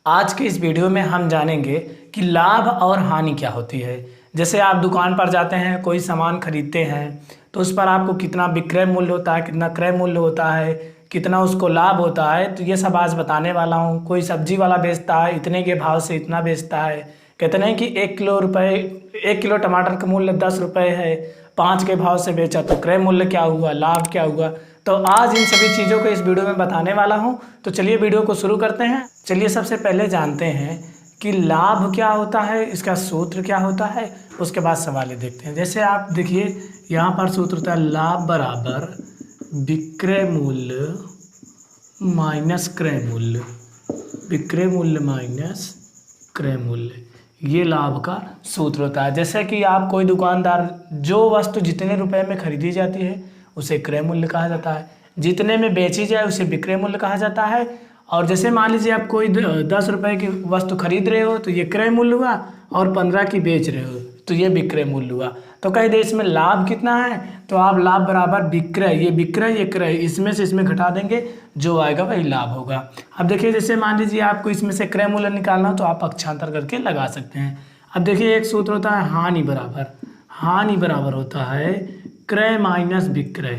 आज के इस वीडियो में हम जानेंगे कि लाभ और हानि क्या होती है। जैसे आप दुकान पर जाते हैं, कोई सामान खरीदते हैं तो उस पर आपको कितना विक्रय मूल्य होता है, कितना क्रय मूल्य होता है, कितना उसको लाभ होता है। तो ये सब आज बताने वाला हूँ। कोई सब्जी वाला बेचता है, इतने के भाव से इतना बेचता है। कहते नहीं कि 1 किलो टमाटर का मूल्य 10 रुपये है, 5 के भाव से बेचा तो क्रय मूल्य क्या हुआ, लाभ क्या हुआ। तो आज इन सभी चीज़ों को इस वीडियो में बताने वाला हूं। तो चलिए वीडियो को शुरू करते हैं। चलिए सबसे पहले जानते हैं कि लाभ क्या होता है, इसका सूत्र क्या होता है, उसके बाद सवाल देखते हैं। जैसे आप देखिए यहाँ पर सूत्र होता है लाभ बराबर विक्रय मूल्य माइनस क्रय मूल्य, विक्रय मूल्य माइनस क्रय मूल्य, ये लाभ का सूत्र होता है। जैसे कि आप कोई दुकानदार, जो वस्तु जितने रुपए में खरीदी जाती है उसे क्रय मूल्य कहा जाता है, जितने में बेची जाए उसे विक्रय मूल्य कहा जाता है। और जैसे मान लीजिए आप कोई 10 रुपए की वस्तु खरीद रहे हो तो ये क्रय मूल्य हुआ, और 15 की बेच रहे हो तो ये विक्रय मूल्य हुआ। तो कह दे इसमें लाभ कितना है, तो आप लाभ बराबर विक्रय, ये विक्रय ये क्रय, इसमें से इसमें घटा देंगे, जो आएगा वही लाभ होगा। अब देखिए जैसे मान लीजिए आपको इसमें से क्रय मूल्य निकालना हो तो आप पक्षांतर करके लगा सकते हैं। अब देखिए एक सूत्र होता है हानि बराबर होता है क्रय माइनस विक्रय,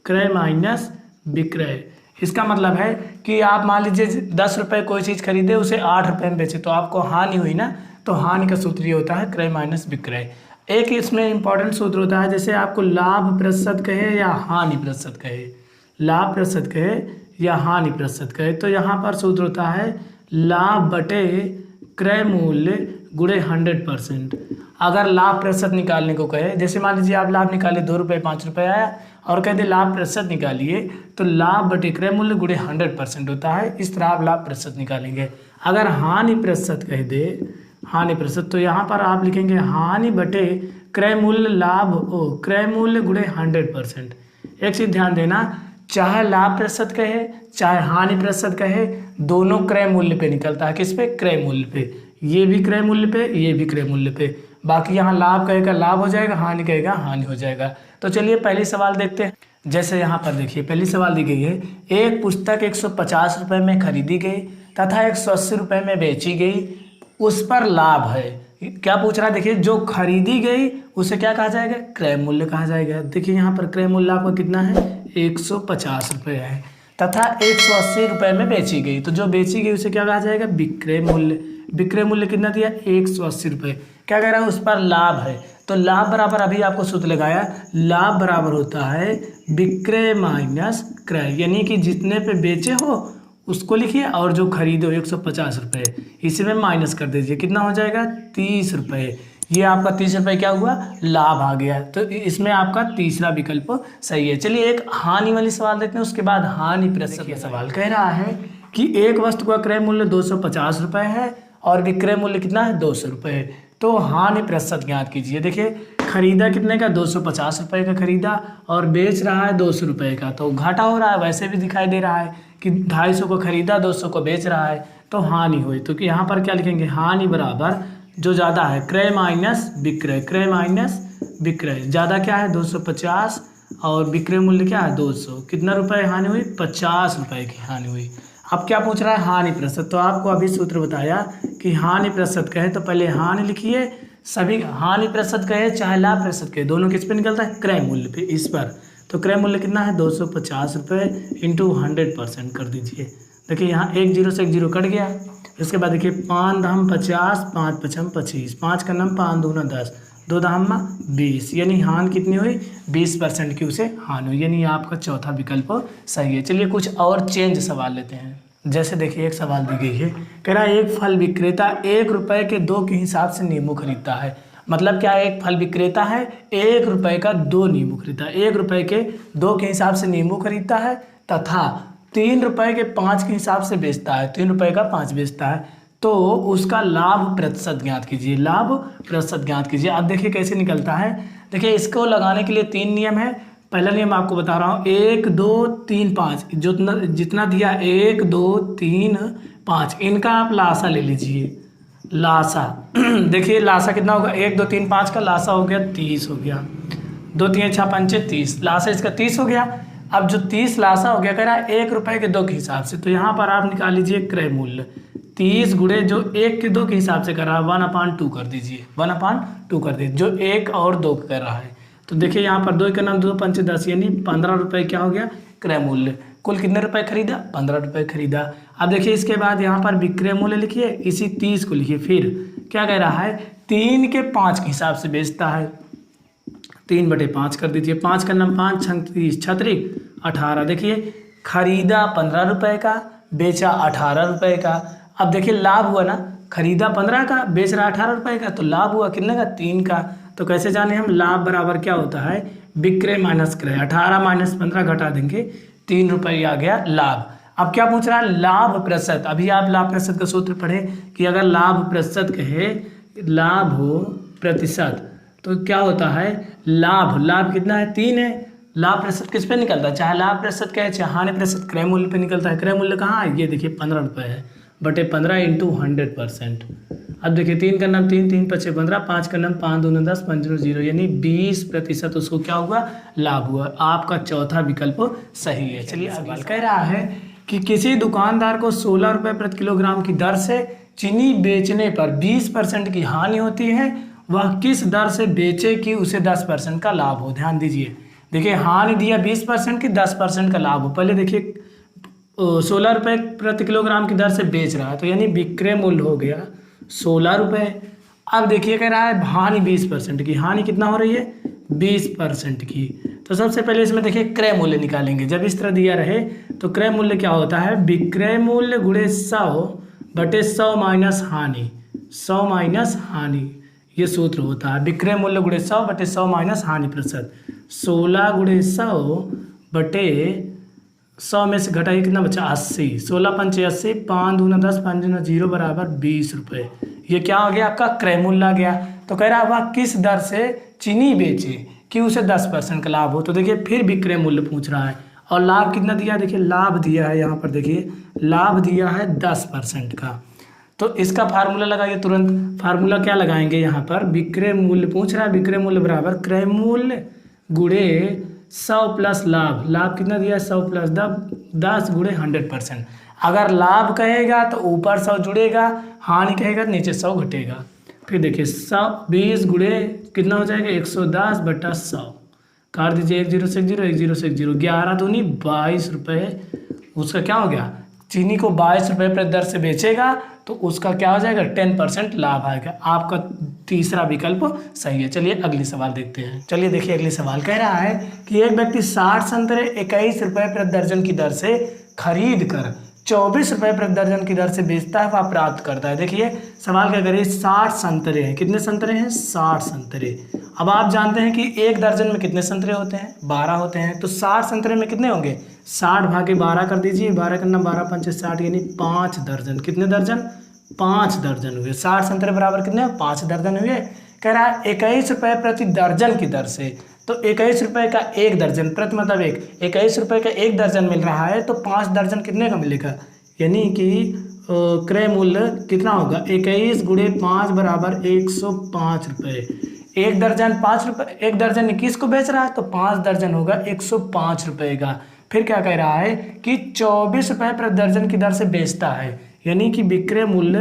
क्रय माइनस विक्रय। इसका मतलब है कि आप मान लीजिए 10 रुपये कोई चीज़ खरीदे, उसे 8 रुपये में बेचे तो आपको हानि हुई ना। तो हानि का सूत्र ये होता है क्रय माइनस विक्रय। एक इसमें इंपॉर्टेंट सूत्र होता है, जैसे आपको लाभ प्रतिशत कहे या हानि प्रतिशत कहे, लाभ प्रतिशत कहे या हानि प्रतिशत कहे, तो यहाँ पर सूत्र होता है लाभ बटे क्रय मूल्य गुणे 100%। अगर लाभ प्रतिशत निकालने को कहे, जैसे मान लीजिए आप लाभ निकाले 2 रुपये 5 रुपये आया, और कहते लाभ प्रतिशत निकालिए, तो लाभ बटे क्रय मूल्य गुणे 100% होता है। इस तरह आप लाभ प्रतिशत निकालेंगे। अगर हानि प्रतिशत कह दे, हानि प्रतिशत, तो यहाँ पर आप लिखेंगे हानि बटे क्रय मूल्य क्रय मूल्य गुणे 100%। एक चीज़ ध्यान देना, चाहे लाभ प्रतिशत कहे चाहे हानि प्रतिशत कहे, दोनों क्रय मूल्य पे निकलता है। किस पे? क्रय मूल्य पे। ये भी क्रय मूल्य पे, ये भी क्रय मूल्य पे। बाकी यहाँ लाभ कहेगा लाभ हो जाएगा, हानि कहेगा हानि हो जाएगा। तो चलिए पहली सवाल देखते हैं। जैसे यहाँ पर देखिए पहली सवाल दी गई है, एक पुस्तक 150 रुपये में खरीदी गई तथा 180 रुपये में बेची गई, उस पर लाभ है। क्या पूछ रहा है? देखिए जो खरीदी गई उसे क्या कहा जाएगा? क्रय मूल्य कहा जाएगा। देखिए यहाँ पर क्रय मूल्य आपका कितना है? 150 रुपये है, तथा 180 रुपये में बेची गई, तो जो बेची गई उसे क्या कहा जाएगा? विक्रय मूल्य। विक्रय मूल्य कितना दिया? 180 रुपये। क्या कह रहा है? उस पर लाभ है। तो लाभ बराबर, अभी आपको सूत्र लगाया, लाभ बराबर होता है विक्रय माइनस क्रय, यानी कि जितने पे बेचे हो उसको लिखिए, और जो खरीदो 150 रुपये, इसमें माइनस कर दीजिए, कितना हो जाएगा? 30 रुपये। ये आपका 30 रुपये क्या हुआ? लाभ आ गया। तो इसमें आपका तीसरा विकल्प सही है। चलिए एक हानि वाली सवाल देखते हैं, उसके बाद हानि प्रतिशत सवाल कह रहा है कि एक वस्तु का क्रय मूल्य 250 रुपये है और विक्रय मूल्य कितना है? 200 रुपये। तो हानि प्रतिशत ज्ञात कीजिए। देखिए खरीदा कितने का? 250 रुपये का खरीदा, और बेच रहा है 200 रुपये का, तो घाटा हो रहा है। वैसे भी दिखाई दे रहा है कि 250 को खरीदा 200 को बेच रहा है, तो हानि हुई। तो कि यहाँ पर क्या लिखेंगे? हानि बराबर जो ज़्यादा है क्रय माइनस विक्रय, क्रय माइनस विक्रय। ज़्यादा क्या है? 250, और विक्रय मूल्य क्या है? 200। कितना रुपये हानि हुई? 50 रुपये की हानि हुई। अब क्या पूछ रहा है? हानि प्रतिशत। तो आपको अभी सूत्र बताया कि हानि प्रतिशत कहे तो पहले हानि लिखिए। सभी हानि प्रतिशत कहे चाहे लाभ प्रतिशत कहे, दोनों किस पे निकलता है? क्रय मूल्य पे, इस पर। तो क्रय मूल्य कितना है? 250 रुपये इंटू 100% कर दीजिए। देखिए यहाँ 1 0 से 1 0 कट गया। इसके बाद देखिए 5 दहम 50, 5 पचम 25, 5 का नम 5 दूना 10, 2 दहम 20, यानी हानि कितनी हुई? 20% की उसे हानि हुई, यानी आपका चौथा विकल्प सही है। चलिए कुछ और चेंज सवाल लेते हैं। जैसे देखिए एक सवाल दी गई है, कह रहा है एक फल विक्रेता 1 रुपये के 2 के हिसाब से नींबू खरीदता है। मतलब क्या है? एक फल विक्रेता है, 1 रुपये का 2 नींबू खरीदता है, 1 रुपये के 2 के हिसाब से नींबू खरीदता है, तथा 3 रुपये के 5 के हिसाब से बेचता है, 3 रुपये का 5 बेचता है। तो उसका लाभ प्रतिशत ज्ञात कीजिए, लाभ प्रतिशत ज्ञात कीजिए। आप देखिए कैसे निकलता है। देखिए इसको लगाने के लिए 3 नियम है। पहला नियम आपको बता रहा हूँ, 1 2 3 5, जितना दिया 1 2 3 5, इनका आप लासा ले लीजिए, लासा। देखिए लासा कितना होगा? 1 2 3 5 का लासा हो गया 30 हो गया, 2 3 6 5 30, लासा इसका 30 हो गया। अब जो 30 लासा हो गया, कह रहा है 1 रुपये के 2 के हिसाब से, तो यहाँ पर आप निकाल लीजिए क्रय मूल्य। 30 गुणे जो 1 के 2 के हिसाब से कर रहा है 1/2 कर दीजिए, 1/2 कर दीजिए, जो 1 और 2 कर रहा है। तो देखिए यहाँ पर 2 का नाम 2 पंचे 10 यानी 15 रुपये क्या हो गया क्रय मूल्य। कुल कितने रुपए खरीदा 15 रुपये खरीदा। अब देखिए इसके बाद यहाँ पर विक्रय मूल्य लिखिए, इसी 30 को लिखिए। फिर क्या कह रहा है 3 के 5 के हिसाब से बेचता है, 3/5 कर दीजिए। 5 का नाम 5 छंग 30 छत्रिक 18। देखिए खरीदा 15 रुपये का, बेचा 18 रुपये का। अब देखिए लाभ हुआ ना, खरीदा 15 का, बेच रहा 18 रुपये का, तो लाभ हुआ कितने का 3 का। तो कैसे जाने हम, लाभ बराबर क्या होता है विक्रय माइनस क्रय। 18 माइनस 15 घटा देंगे 3 रुपये आ गया लाभ। अब क्या पूछ रहा है लाभ प्रतिशत। अभी आप लाभ प्रतिशत का सूत्र पढ़े कि अगर लाभ प्रतिशत कहे, लाभ हो प्रतिशत, तो क्या होता है लाभ कितना है 3 है। लाभ प्रतिशत किस पे निकलता है, चाहे लाभ प्रतिशत कहे चाहे हानि प्रतिशत क्रय मूल्य पे निकलता है। क्रय मूल्य कहाँ है, ये देखिए 15 रुपये है, बटे 15 इंटू 100%। अब देखिए 3 का नाम 3 3 5 15, 5 का नाम 5 2 10 5 0 यानी 20% उसको क्या हुआ लाभ हुआ। आपका चौथा विकल्प सही है। चलिए सवाल कह रहा है कि किसी दुकानदार को 16 रुपये प्रति किलोग्राम की दर से चीनी बेचने पर 20% की हानि होती है, वह किस दर से बेचे कि उसे 10% का लाभ हो। ध्यान दीजिए, देखिए हानि दिया 20% की, 10% का लाभ हो। पहले देखिए 16 रुपये प्रति किलोग्राम की दर से बेच रहा है, तो यानी विक्रय मूल्य हो गया 16 रुपये। अब देखिए कह रहा है हानि 20% की, हानि कितना हो रही है 20% की। तो सबसे पहले इसमें देखिए क्रय मूल्य निकालेंगे। जब इस तरह दिया रहे तो क्रय मूल्य क्या होता है विक्रय मूल्य गुणे 100/100 माइनस हानि, 100 माइनस हानि, ये सूत्र होता है विक्रय मूल्य गुणे 100/100 माइनस हानि प्रतिशत। 16 गुणे 100/100 में से घटाइए कितना बचा 80, 16 पंचे 80, 5 दूना 10 5 दूना 0 बराबर 20 रुपये। ये क्या हो गया आपका क्रय मूल्य आ गया। तो कह रहा है वह किस दर से चीनी बेचे कि उसे 10% का लाभ हो। तो देखिए फिर विक्रय मूल्य पूछ रहा है और लाभ कितना दिया, देखिए लाभ दिया है यहाँ पर, देखिए लाभ दिया है 10% का। तो इसका फार्मूला लगाइए तुरंत। फार्मूला क्या लगाएंगे यहाँ पर, विक्रय मूल्य पूछ रहा है, विक्रय मूल्य बराबर क्रय मूल्य गुणे 100 प्लस लाभ। लाभ कितना दिया है 100 प्लस 10 गुणे 100%। अगर लाभ कहेगा तो ऊपर 100 जुड़ेगा, हानि कहेगा तो नीचे 100 घटेगा। फिर देखिए 20 गुणे कितना हो जाएगा 110/100, काट दीजिए 1 0 से 1 0 1 0 से 1 0, 11 दूनी 22 रुपये। उसका क्या हो गया, चीनी को 22 रुपये प्रति दर से बेचेगा तो उसका क्या हो जाएगा 10% लाभ आएगा। आपका तीसरा विकल्प सही है। चलिए अगली सवाल देखते हैं। चलिए देखिए अगली सवाल कह रहा है कि एक व्यक्ति 60 संतरे 21 रुपये प्रति दर्जन की दर से खरीद कर 24 रुपये प्रति दर्जन की दर से बेचता है, वह प्राप्त करता है। देखिए सवाल क्या करिए 60 संतरे हैं, कितने संतरे हैं 60 संतरे। अब आप जानते हैं कि एक दर्जन में कितने संतरे होते हैं 12 होते हैं। तो 60 संतरे में कितने होंगे 60 भागे 12 कर दीजिए, 12 करना 12 पंचे 60 यानी 5 दर्जन। कितने दर्जन 5 दर्जन हुए। 60 संतरे बराबर कितने 5 दर्जन हुए। कह रहा है 21 रुपये प्रति दर्जन की दर से, तो 21 रुपये का एक दर्जन प्रति मतलब 21 रुपये का एक दर्जन मिल रहा है, तो 5 दर्जन कितने का मिलेगा, यानी कि क्रय मूल्य कितना होगा 21 गुणे 5 बराबर 105 रुपये। एक दर्जन 5 रुपये, एक दर्जन 21 को बेच रहा है तो 5 दर्जन होगा 105 रुपये का। फिर क्या कह रहा है कि 24 रुपये प्रति दर्जन की दर से बेचता है, यानी कि विक्रय मूल्य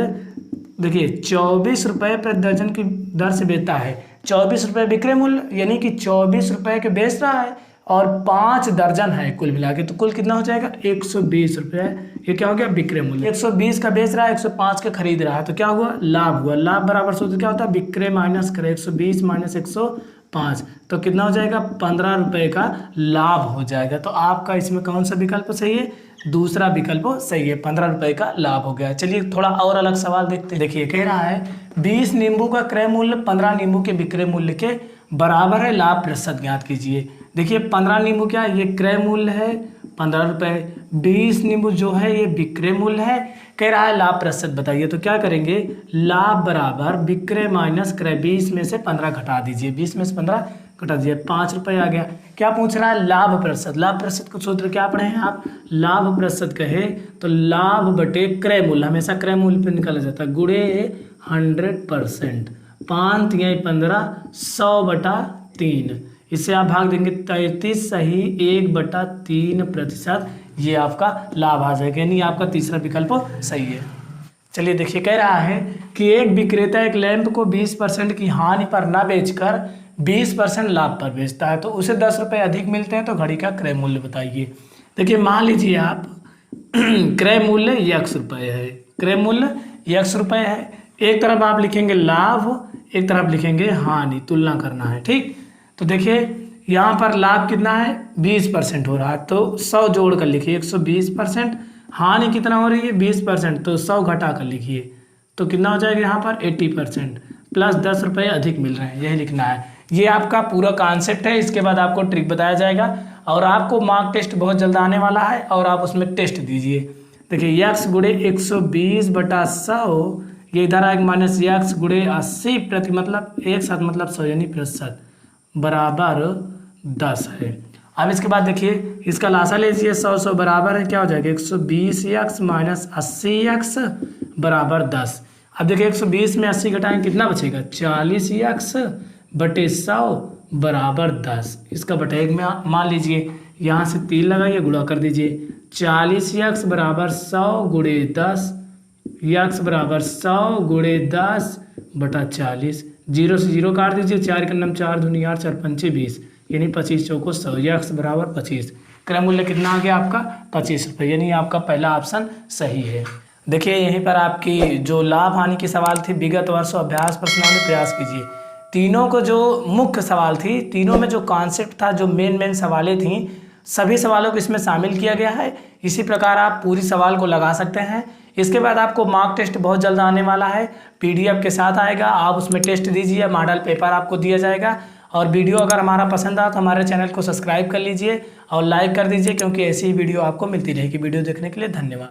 देखिए 24 रुपये प्रति दर्जन की दर से बेचता है। 24 रुपये विक्रय मूल्य यानी कि 24 रुपये के बेच रहा है और 5 दर्जन है कुल मिला के, तो कुल कितना हो जाएगा 120 रुपये। ये क्या हो गया विक्रय मूल्य। 120 का बेच रहा है, 105 का खरीद रहा है, तो क्या हुआ लाभ हुआ। लाभ बराबर सूत्र क्या होता है विक्रय माइनस क्रय, 120 माइनस 105, तो कितना हो जाएगा 15 रुपये का लाभ हो जाएगा। तो आपका इसमें कौन सा विकल्प सही है, दूसरा विकल्प सही है, 15 रुपये का लाभ हो गया। चलिए थोड़ा और अलग सवाल देखते हैं। देखिए कह रहा है 20 नींबू का क्रय मूल्य 15 नींबू के विक्रय मूल्य के बराबर है, लाभ प्रतिशत ज्ञात कीजिए। देखिए 15 नींबू क्या है, ये क्रय मूल्य है 15 रुपये, 20 नींबू जो है ये विक्रय मूल्य है। कह रहा है लाभ प्रतिशत बताइए, तो क्या करेंगे लाभ बराबर विक्रय माइनस क्रय, 20 में से 15 घटा दीजिए, 20 में से 15 घटा दीजिए, 5 रुपये आ गया। क्या पूछ रहा है लाभ प्रतिशत। लाभ प्रतिशत का सूत्र क्या पढ़े हैं आप, लाभ प्रतिशत कहे तो लाभ बटे क्रय मूल्य, हमेशा क्रय मूल्य पे निकाला जाता है, गुणे 100%, 5 या 15 100/3, इससे आप भाग देंगे 33 सही 1/3%, ये आपका लाभ आ जाएगा, यानी आपका तीसरा विकल्प सही है। चलिए देखिए, कह रहा है कि एक विक्रेता एक लैंप को 20% की हानि पर ना बेचकर 20% लाभ पर बेचता है, तो उसे 10 रुपये अधिक मिलते हैं, तो घड़ी का क्रय मूल्य बताइए। देखिए मान लीजिए आप क्रय मूल्य x रुपये है, क्रय मूल्य x रुपये है। एक तरफ आप लिखेंगे लाभ, एक तरफ लिखेंगे हानि, तुलना करना है, ठीक। तो देखिए यहाँ पर लाभ कितना है, 20% हो रहा है, तो 100 जोड़ कर लिखिए 120%। हानि कितना हो रही है, 20%, तो 100 घटा कर लिखिए, तो कितना हो जाएगा यहाँ पर 80% प्लस 10 रुपये अधिक मिल रहे हैं, यही लिखना है। ये आपका पूरा कॉन्सेप्ट है। इसके बाद आपको ट्रिक बताया जाएगा और आपको मार्क टेस्ट बहुत जल्द आने वाला है और आप उसमें टेस्ट दीजिए। देखिए x गुणे 120/100, ये इधर आएगा माइनस x गुणे 80 प्रति मतलब 1/7 मतलब 100 यानी प्रतिशत बराबर 10 है। अब इसके बाद देखिए इसका लासा लीजिए, 100 बराबर है क्या हो जाएगा 120x माइनस 80x बराबर 10। अब देखिए 120 में 80 घटाएंगे कितना बचेगा, 40x बटे 100 बराबर 10। इसका बटे 1 में मान लीजिए, यहाँ से 3 लगाइए, गुणा कर दीजिए। 40x बराबर 100 गुणे 10, x बराबर 100 गुणे 10 बटा 40। 0 से 0 काट दीजिए, 4 के नम 4 दूनी 8 4 पंचे 20 यानी 25 चौको 100, x बराबर 25। क्रय मूल्य कितना आ गया आपका 25 रुपये, यानी आपका पहला ऑप्शन सही है। देखिए यहीं पर आपकी जो लाभ हानि की सवाल थी, विगत वर्षों अभ्यास प्रश्नावली प्रयास कीजिए। तीनों को जो मुख्य सवाल थी, तीनों में जो कॉन्सेप्ट था, जो मेन सवालें थी, सभी सवालों को इसमें शामिल किया गया है। इसी प्रकार आप पूरी सवाल को लगा सकते हैं। इसके बाद आपको मार्क टेस्ट बहुत जल्द आने वाला है, PDF के साथ आएगा, आप उसमें टेस्ट दीजिए, मॉडल पेपर आपको दिया जाएगा। और वीडियो अगर हमारा पसंद आए तो हमारे चैनल को सब्सक्राइब कर लीजिए और लाइक कर दीजिए, क्योंकि ऐसी ही वीडियो आपको मिलती रहेगी। वीडियो देखने के लिए धन्यवाद।